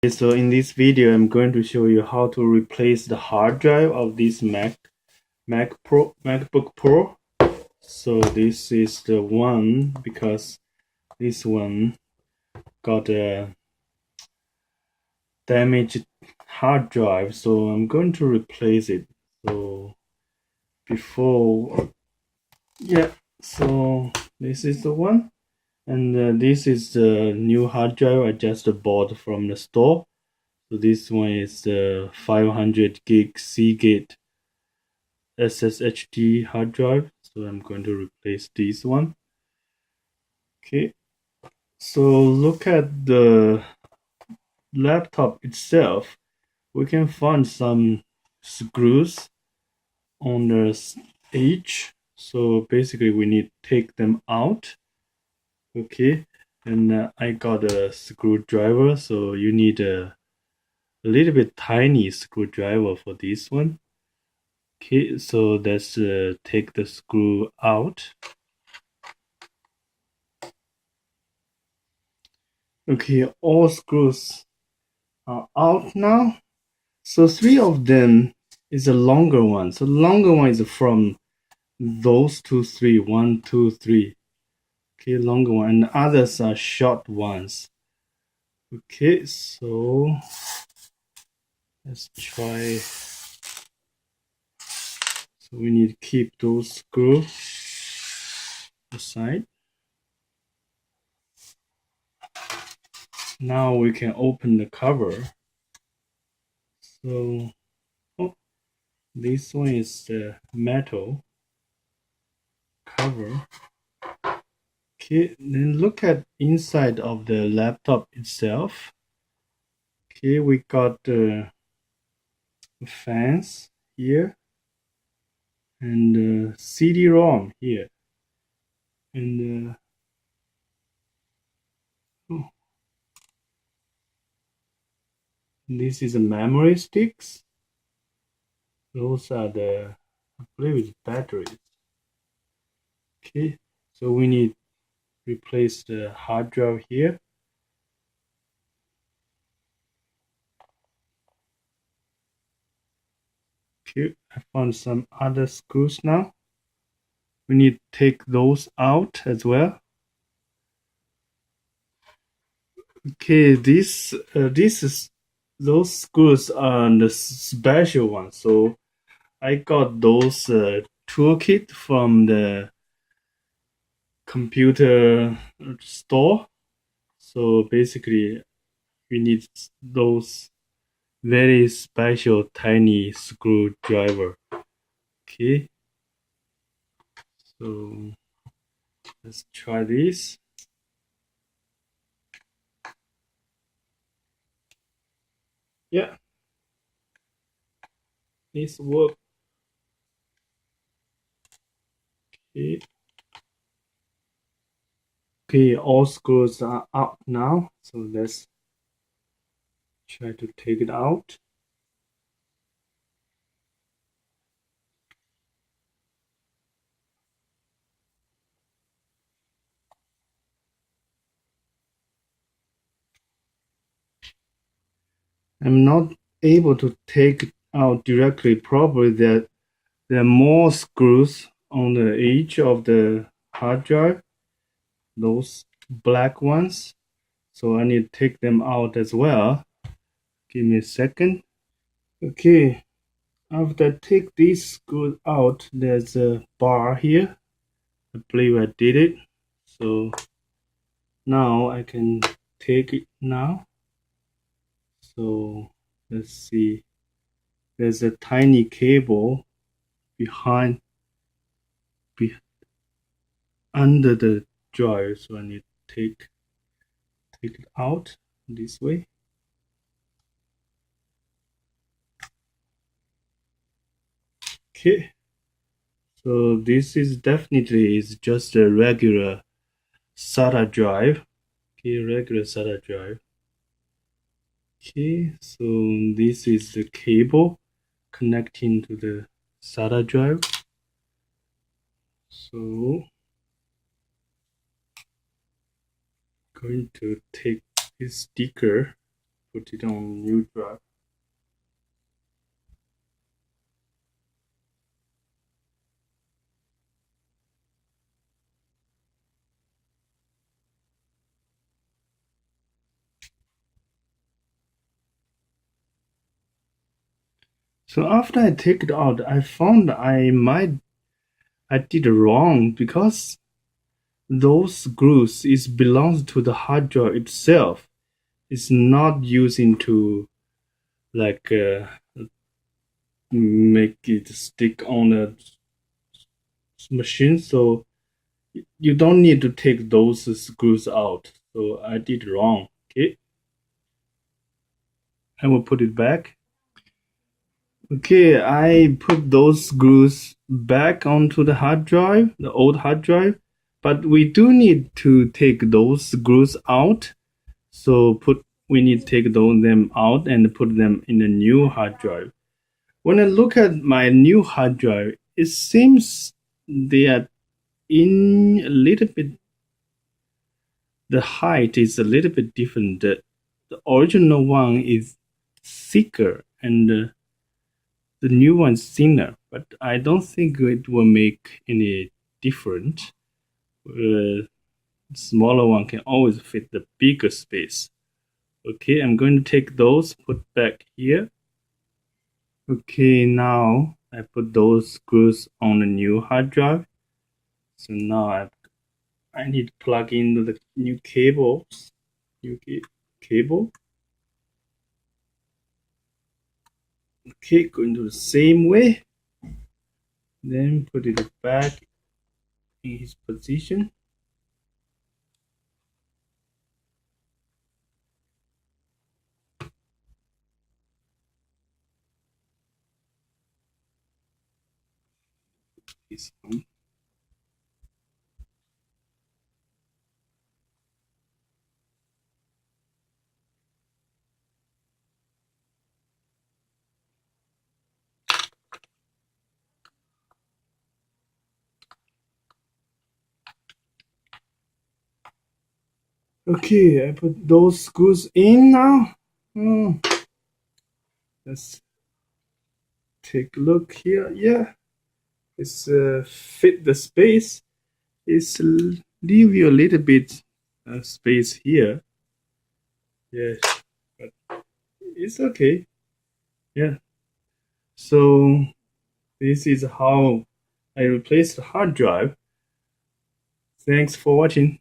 So in this video, I'm going to show you how to replace the hard drive of this MacBook Pro. So this is the one because this one got a damaged hard drive, so I'm going to replace it. So so this is the one, and this is the new hard drive I just bought from the store. So this one is the 500 gig Seagate SSHD hard drive. So I'm going to replace this one. Okay, so look at the laptop itself. We can find some screws on the edge. So basically we need to take them out. Okay, and I got a screwdriver, so you need a little bit tiny screwdriver for this one. Okay, so let's take the screw out. Okay, all screws are out now. So three of them is a longer one. So the longer one is from those three. 1, 2, 3. Okay, longer one, and the others are short ones. Okay, so let's try. So we need to keep those screws aside. Now we can open the cover. So this one is the metal cover. Okay, then look at inside of the laptop itself. Okay, we got the fans here and CD-ROM here, and this is a memory sticks. Those are the, I believe it's batteries. Okay, so we need to replace the hard drive here. Okay, I found some other screws now. We need to take those out as well. Okay, those screws are the special ones. So I got those toolkit from the computer store. So basically, we need those very special tiny screwdriver. Okay, so let's try this. Yeah, this work. Okay. Okay, all screws are out now. So let's try to take it out. I'm not able to take it out directly. Probably there are more screws on the edge of the hard drive, those black ones. So I need to take them out as well. Give me a second. Okay, after I take these screws out, there's a bar here. I believe I did it. So now I can take it now. So let's see. There's a tiny cable behind under the drive, so I need to take it out this way. Okay, so this is definitely is just a regular SATA drive. Okay, regular SATA drive. Okay, so this is the cable connecting to the SATA drive. So going to take this sticker, put it on new drive. So after I take it out, I found I did wrong because those screws is belongs to the hard drive itself. It's not using to like make it stick on the machine. So you don't need to take those screws out. So I did wrong. Okay, I will put it back. Okay, I put those screws back onto the hard drive, the old hard drive, but we do need to take those screws out. So we need to take them out and put them in the new hard drive. When I look at my new hard drive, it seems they are in a little bit, the height is a little bit different. The original one is thicker and the new one is thinner, but I don't think it will make any difference. Smaller one can always fit the bigger space. Okay, I'm going to take those, put back here. Okay, now I put those screws on the new hard drive. So now I need to plug in the new cables. New cable. Okay, going to the same way. Then put it back in his position. This one. Okay, I put those screws in now. Let's take a look here. Yeah, it's fit the space. It's leave you a little bit space here. Yes, but it's okay. Yeah. So this is how I replaced the hard drive. Thanks for watching.